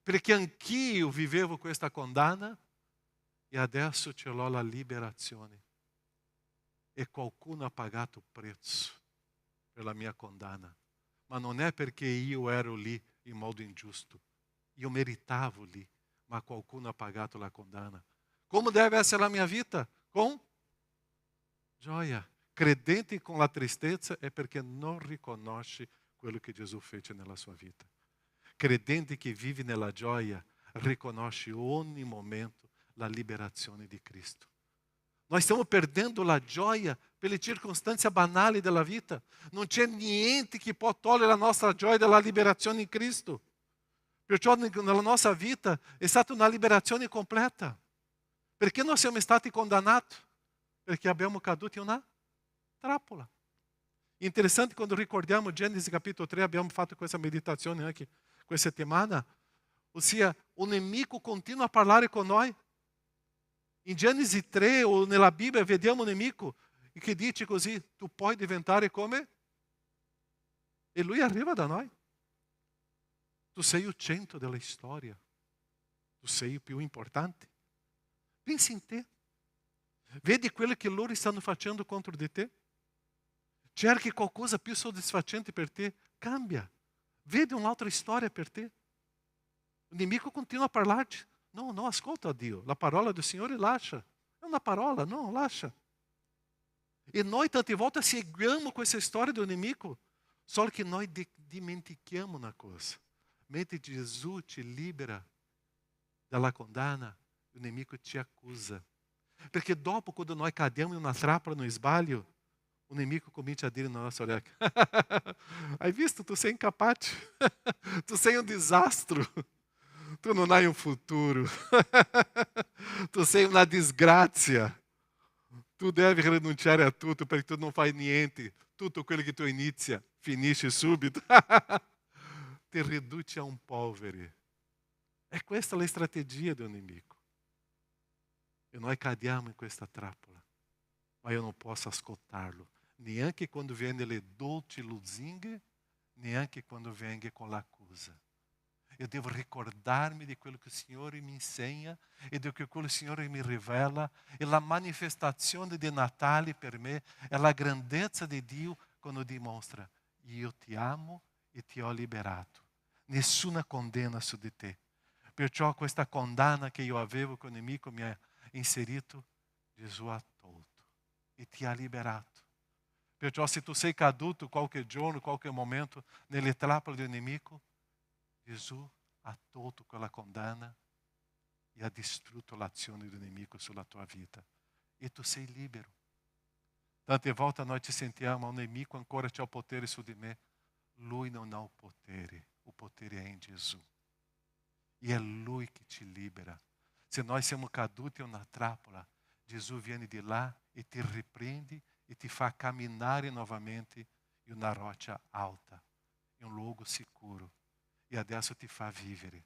perché anch'io vivevo questa condanna e adesso ce l'ho la liberazione. E qualcuno ha pagato il prezzo per la mia condanna, ma non è perché io ero lì in modo ingiusto. Io meritavo lì, ma qualcuno ha pagato la condanna. Come deve essere la mia vita? Com gioia. Credente com la tristezza è perché non riconosce quello che Gesù fece nella sua vita. Credente che vive nella gioia riconosce ogni momento la liberazione di Cristo. Noi stiamo perdendo la gioia per le circostanze banali della vita. Non c'è niente che può togliere la nostra gioia della liberazione in Cristo. Perciò nella nostra vita è stata una liberazione completa. Perché non siamo stati condannati? Perché abbiamo caduto in una trappola. Interessante quando ricordiamo Genesi capitolo 3, abbiamo fatto questa meditazione anche questa settimana, ossia o nemico continua a parlare con noi. In Genesi 3 o nella Bibbia vediamo un nemico che dice così, tu puoi diventare come? E lui arriva da noi. Tu sei il centro della storia. Tu sei il più importante. Pensa in te. Vedi quello che loro stanno facendo contro di te? Cerchi qualcosa più soddisfacente per te? Cambia. Vedi un'altra storia per te. O nemico continua a parlarti. No, não ascolta a Dio. La parola do Signore lascia. È una parola, não, lascia. E noi tante volte seguiamo questa storia do nemico, só che noi dimentichiamo una cosa. Mentre Gesù ci libera dalla condanna, il nemico ci accusa. Perché dopo, quando noi cadiamo in una trappola, no sbaglio, o nemico comincia a dire na nossa orecchia: hai visto? Tu sei incapaz. Tu sei um desastro. Tu non hai un futuro. Tu sei una disgrazia. Tu devi rinunciare a tutto perché tu non fai niente. Tutto quello che tu inizia finisce subito. Ti riduce a un povero. È questa la strategia del nemico. E noi cadiamo in questa trappola. Ma io non posso ascoltarlo. Neanche quando viene le dolci lusinghe, neanche quando viene con l'accusa. Eu devo recordar-me de quello che il Signore mi insegna e di quello che il Signore mi rivela. E la manifestazione di Natale per me è la grandezza di Dio quando dimostra: io ti amo e ti ho liberato. Nessuna condanna su di te. Perciò questa condanna che io avevo con il nemico mi ha inserito, Gesù ha tolto e ti ha liberato. Perciò se tu sei caduto qualche giorno, qualche momento nelle trappole del nemico, Gesù ha tolto quella condanna e ha distrutto l'azione del nemico sulla tua vita. E tu sei libero. Tante volte noi ci sentiamo: o nemico ancora c'ha il potere su di me. Lui non ha il potere è in Gesù. E è Lui che ci libera. Se noi siamo caduti in una trappola, Gesù viene di là e ti riprende e ti fa camminare novamente in una roccia alta, in un luogo sicuro. E adesso ti fa vivere.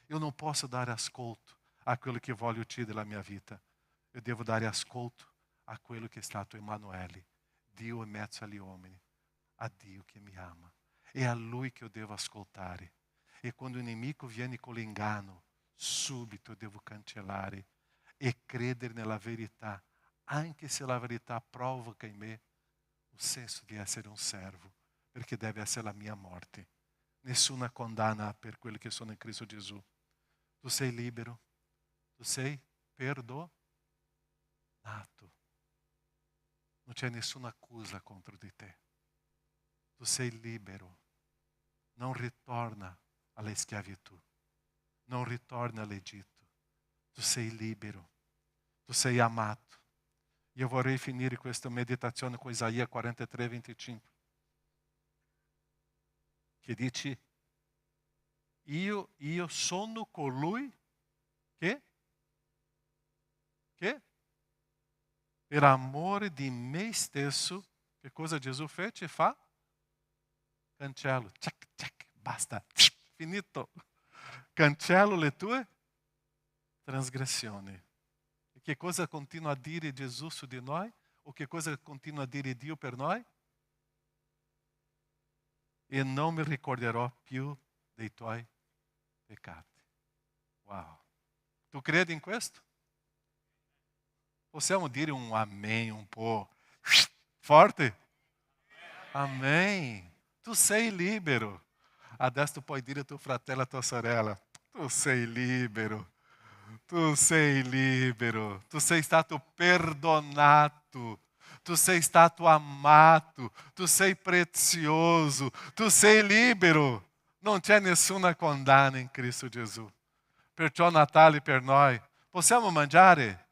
Eu não posso dar ascolto a quello che voglio uccidere la mia vita. Eu devo dare ascolto a quello che è stato Emanuele, Dio in mezzo agli uomini, a Dio che mi ama. È a Lui che io devo ascoltare. E quando il nemico viene con l'inganno, subito devo cancellare e credere nella verità, anche se la verità provoca in me il senso di essere un servo, perché deve essere la mia morte. Nessuna condanna per quelli che sono in Cristo Gesù. Tu sei libero. Tu sei perdonato. Non c'è nessuna accusa contro di te. Tu sei libero. Non ritorna alla schiavitù. Non ritorna all'Egitto. Tu sei libero. Tu sei amato. Io vorrei finire questa meditazione con Isaia 43, 25. Che dice: io sono colui che per amore di me stesso, che cosa Gesù fece? Fa? Cancello. Check, check, basta. Finito. Cancello le tue trasgressioni. E che cosa continua a dire Gesù su di noi? O che cosa continua a dire Dio per noi? E non mi ricorderò più dei tuoi peccati. Wow. Tu credi in questo? Possiamo dire un amém un po' forte? Amém. Tu sei libero. Adesso tu puoi dire a tuo fratello, a tua sorella: tu sei libero. Tu sei libero. Tu sei stato perdonato. Tu sei stato amato. Tu sei prezioso. Tu sei libero. Non c'è nessuna condanna in Cristo Gesù. Perciò Natale per noi. Possiamo mangiare?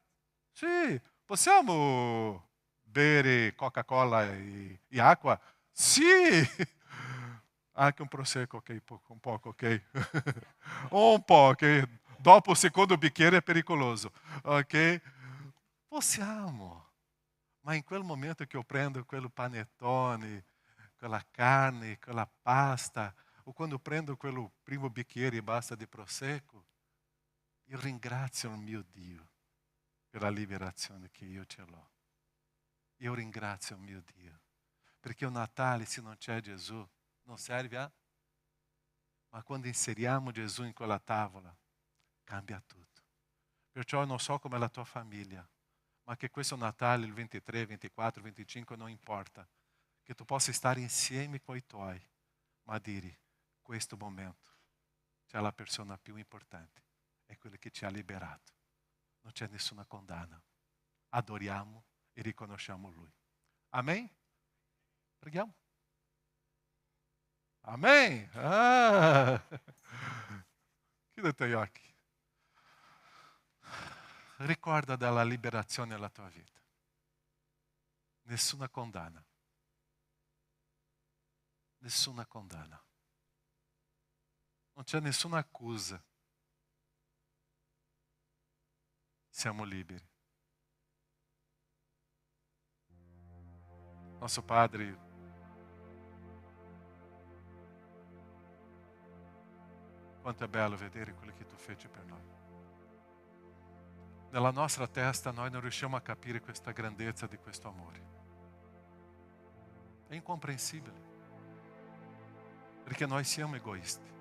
Sì. Possiamo bere Coca-Cola e acqua? Sì. Anche un prosecco, ok? Un poco, ok? Un po', ok? Dopo il secondo bicchiere è pericoloso, ok? Possiamo. Ma in quel momento che io prendo quel panettone, quella carne, quella pasta, o quando prendo quel primo bicchiere e basta di prosecco, io ringrazio il mio Dio per la liberazione che io ce l'ho. Io ringrazio il mio Dio, perché il Natale, se non c'è Gesù, non serve a... Ma quando inseriamo Gesù in quella tavola, cambia tutto. Perciò non so come è la tua famiglia, ma che questo Natale, il 23, 24, 25, non importa. Che tu possa stare insieme con i tuoi, ma dire, questo momento c'è la persona più importante, è quella che ci ha liberato. Non c'è nessuna condanna. Adoriamo e riconosciamo Lui. Amen? Preghiamo. Amen. Chiudi i tuoi occhi. Ricorda della liberazione nella tua vita. Nessuna condanna. Nessuna condanna. Non c'è nessuna accusa. Siamo liberi. Nostro Padre, quanto è bello vedere quello che tu feci per noi. Nella nostra testa noi non riusciamo a capire questa grandezza di questo amore. È incomprensibile, perché noi siamo egoisti.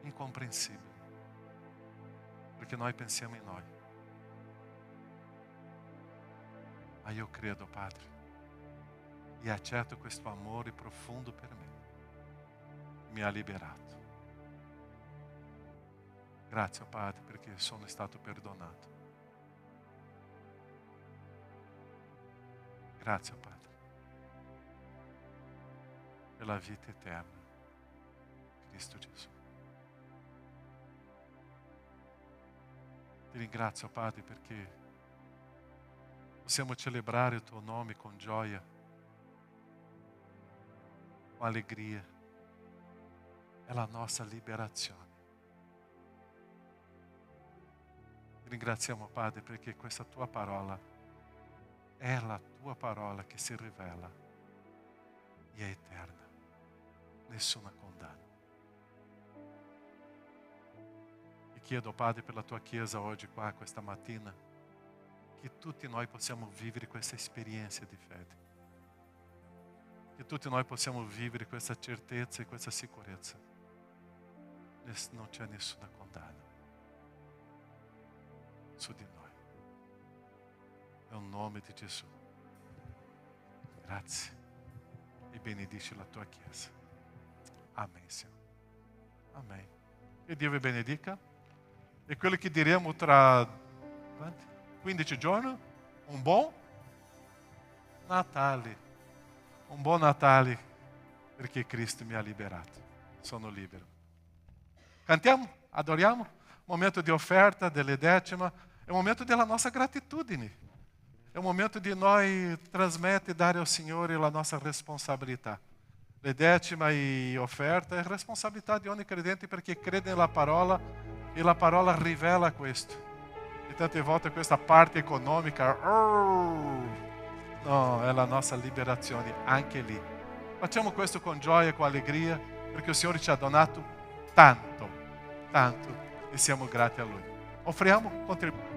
Incomprensibile, perché noi pensiamo in noi. Ma io credo, Padre, e accetto questo amore profondo per me. Mi ha liberato. Grazie, Padre, perché sono stato perdonato. Grazie, Padre, per la vita eterna. Cristo Gesù. Ti ringrazio, Padre, perché possiamo celebrare il tuo nome con gioia, con allegria. È la nostra liberazione. Ti ringraziamo, Padre, perché questa tua parola è la tua parola che si rivela e è eterna. Nessuna condanna. E chiedo, Padre, per la tua Chiesa oggi qua, questa mattina, che tutti noi possiamo vivere questa esperienza di fede. Che tutti noi possiamo vivere questa certezza e questa sicurezza. Non c'è nessuna condanna su di noi. Nel nome di Gesù. Grazie. E benedici la tua Chiesa. Amen, Signore. Amen. E Dio vi benedica. E quello che diremo tra 15 giorni, un buon Natale. Un buon Natale, perché Cristo mi ha liberato. Sono libero. Cantiamo, adoriamo. Momento di offerta, delle decima. È un momento della nostra gratitudine. È un momento di noi trasmettere e dare ao Signore la nostra responsabilità. Le decima e offerta è responsabilità di ogni credente perché crede nella parola e la parola rivela questo. E tante volte questa parte economica, no, è la nostra liberazione anche lì. Facciamo questo con gioia e con allegria perché il Signore ci ha donato tanto, tanto e siamo grati a Lui. Offriamo contributo.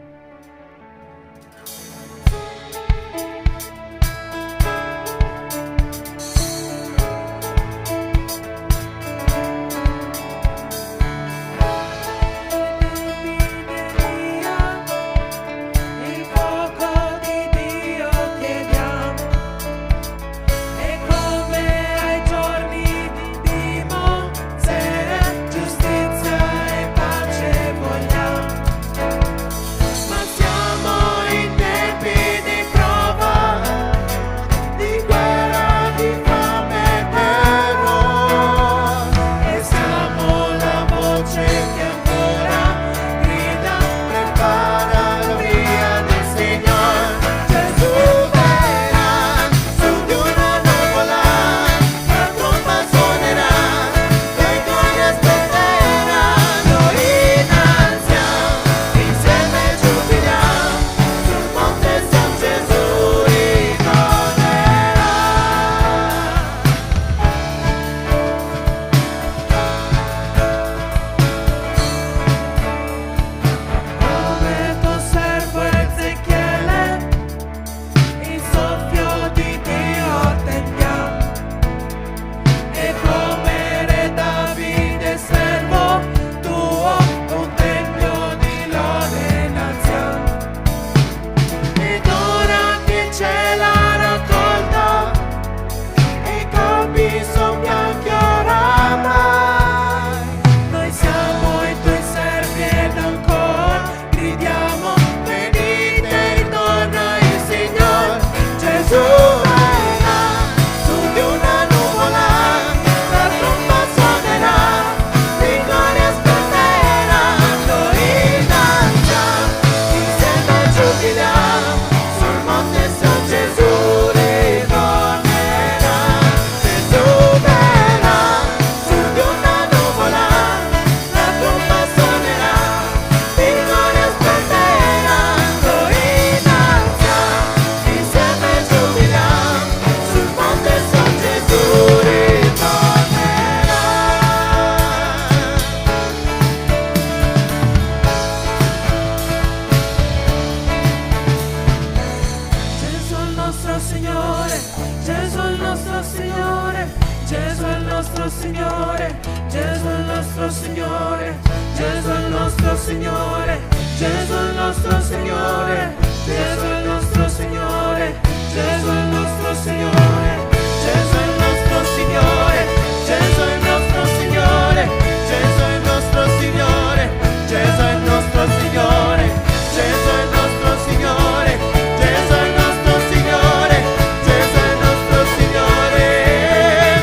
nostro Signore, Gesù è il nostro Signore, Gesù è il nostro Signore, Gesù è il nostro Signore, Gesù è il nostro Signore, Gesù è il nostro Signore, Gesù è il nostro Signore, Gesù è il nostro Signore, Gesù è il nostro Signore, Gesù è il nostro Signore, Gesù è il nostro Signore, Gesù è il nostro Signore, Gesù è il nostro Signore.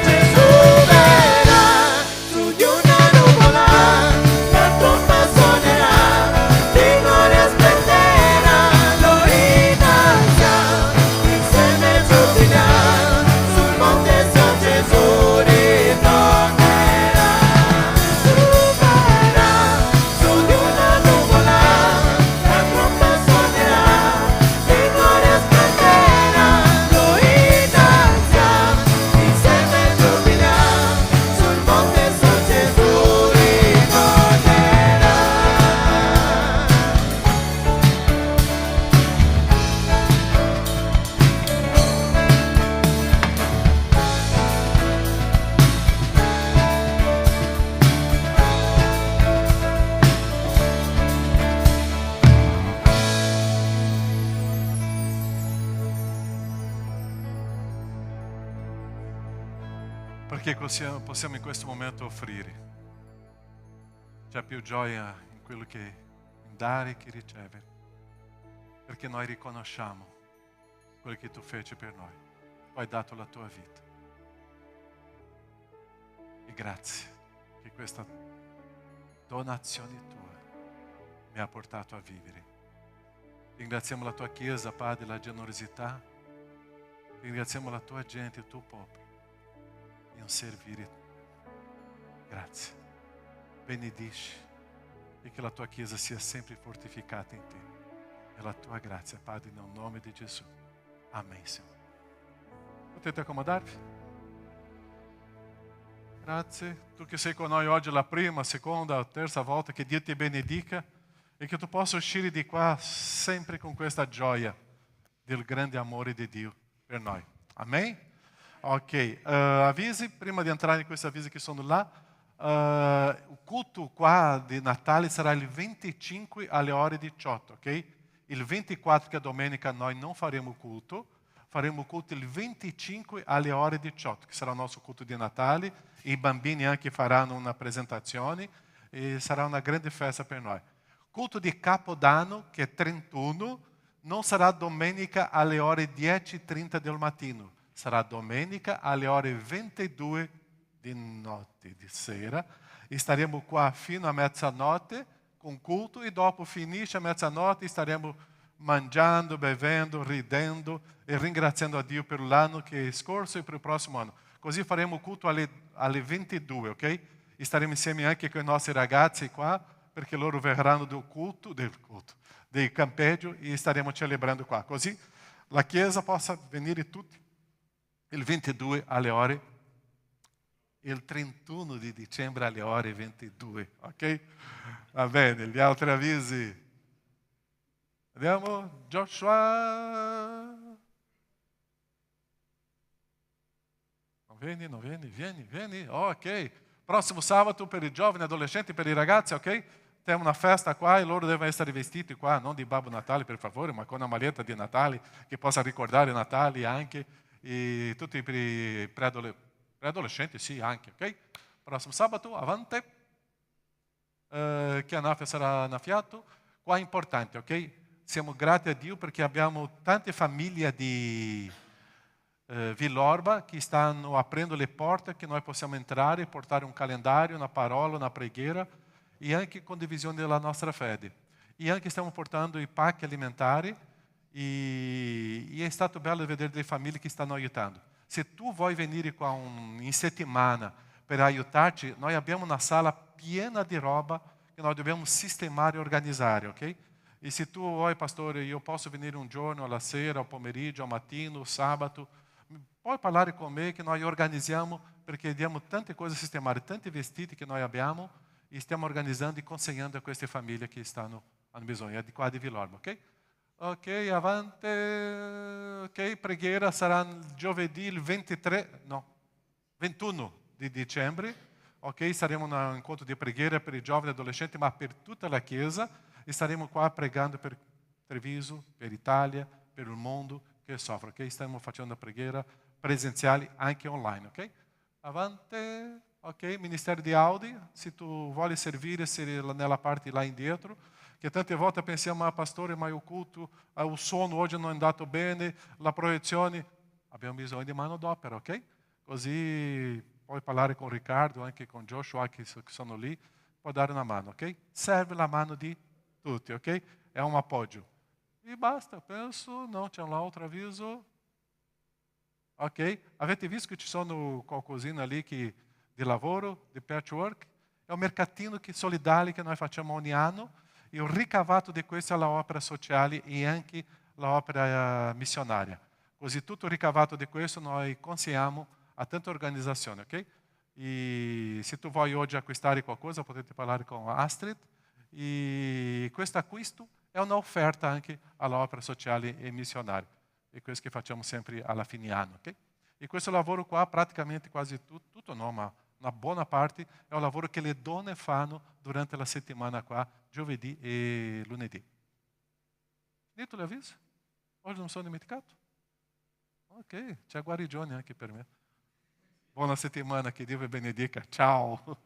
Gesù verrà su di una nuvola, la tromba suonerà, di gloria splenderà, lo innalzerà, insieme giubilerà, sul monte San Gesù ritornerà. Gesù verrà su di una nuvola, la tromba suonerà, di gloria splenderà, lo innalzerà, insieme giubilerà, sul monte San Gesù ritornerà. Perché possiamo in questo momento offrire. C'è più gioia in quello che in dare che riceve. Perché noi riconosciamo quello che tu feci per noi. Tu hai dato la tua vita. E grazie che questa donazione tua mi ha portato a vivere. Ringraziamo la tua Chiesa, Padre, la generosità. Ringraziamo la tua gente, il tuo popolo, in servire. Grazie. Benedici e che la tua Chiesa sia sempre fortificata in te. E la tua grazia, Padre, nel nome di Gesù. Amen, Signore. Potete accomodarvi? Grazie. Tu che sei con noi oggi la prima, seconda, terza volta, che Dio ti benedica e che tu possa uscire di qua sempre con questa gioia del grande amore di Dio per noi. Amen? Ok, avvisi, prima di entrare in questi avvisi che sono là, il culto qua di Natale sarà il 25 alle ore 18, ok? Il 24 che è domenica noi non faremo culto il 25 alle ore 18, che sarà il nostro culto di Natale, i bambini anche faranno una presentazione e sarà una grande festa per noi. Culto di Capodanno, che è 31, non sarà domenica alle ore 10:30 del mattino, sarà domenica alle ore 22 di notte, di sera, e staremo qua fino a mezzanotte con culto e dopo finisce a mezzanotte staremo mangiando, bevendo, ridendo e ringraziando a Dio per l'anno che è scorso e per il prossimo anno. Così faremo culto alle 22, ok? E staremo insieme anche con i nostri ragazzi qua, perché loro verranno del campeggio e staremo celebrando qua. Così la Chiesa possa venire tutti il 22 alle ore, il 31 di dicembre alle ore 22, ok? Va bene, gli altri avvisi. Andiamo, Joshua. Non vieni. Ok. Prossimo sabato per i giovani, adolescenti, per i ragazzi, ok? Tem una festa qua e loro devono essere vestiti qua, non di Babbo Natale per favore, ma con una maglietta di Natale che possa ricordare Natale anche. E tutti per i preadolescenti, sì, anche, ok? Prossimo sabato, avanti. Che Anafia sarà annaffiato. Qua è importante, ok? Siamo grati a Dio perché abbiamo tante famiglie di Villorba che stanno aprendo le porte che noi possiamo entrare, portare un calendario, una parola, una preghiera e anche condivisione della nostra fede. E anche stiamo portando i pacchi alimentari e è stato bello vedere delle famiglie che stanno aiutando. Se tu vuoi venire qua in settimana per aiutarci, noi abbiamo una sala piena di roba che noi dobbiamo sistemare e organizzare, ok? E se tu vuoi, pastore, io posso venire un giorno alla sera, al pomeriggio, al mattino, al sabato, puoi parlare con me che noi organizziamo perché abbiamo tante cose sistemate, tanti vestiti che noi abbiamo e stiamo organizzando e consegnando a queste famiglie che hanno bisogno, è di qua di Villorba, ok? Ok, avanti, ok, preghiera sarà giovedì il 21, di dicembre, ok? Saremo in un incontro di preghiera per i giovani e adolescenti, ma per tutta la Chiesa, e staremo qua pregando per Treviso, per Italia, per il mondo che soffre, ok? Stiamo facendo preghiera presenziali anche online, ok? Avanti, ok? Ministero di Audi, se tu vuoi servire, sei nella parte là indietro, che tante volte pensiamo, pastore, ma il culto, il suono oggi non è andato bene, la proiezione, abbiamo bisogno di manodopera, ok? Così puoi parlare con Riccardo, anche con Joshua che sono lì, puoi dare una mano, ok? Serve la mano di tutti, ok? È un appoggio. E basta, penso, não, c'è un altro avviso. Ok? Avete visto che ci sono qualcosina ali di lavoro, di patchwork? È un mercatino solidale che noi facciamo ogni anno e il ricavato di questo è l'opera sociale e anche l'opera missionaria. Così tutto il ricavato di questo noi consegniamo a tante organizzazioni, ok? E se tu vuoi oggi acquistare qualcosa potete parlare con Astrid e questo acquisto è un'offerta anche all'opera sociale e missionaria. E questo che facciamo sempre alla fine anno, ok? E questo lavoro qua, praticamente quasi tutto no, ma una buona parte è un lavoro che le donne fanno durante la settimana qua, giovedì e lunedì. Finito l'avviso? Oggi non sono dimenticato? Ok, c'è guarigione anche per me. Buona settimana, che Dio vi benedica. Ciao!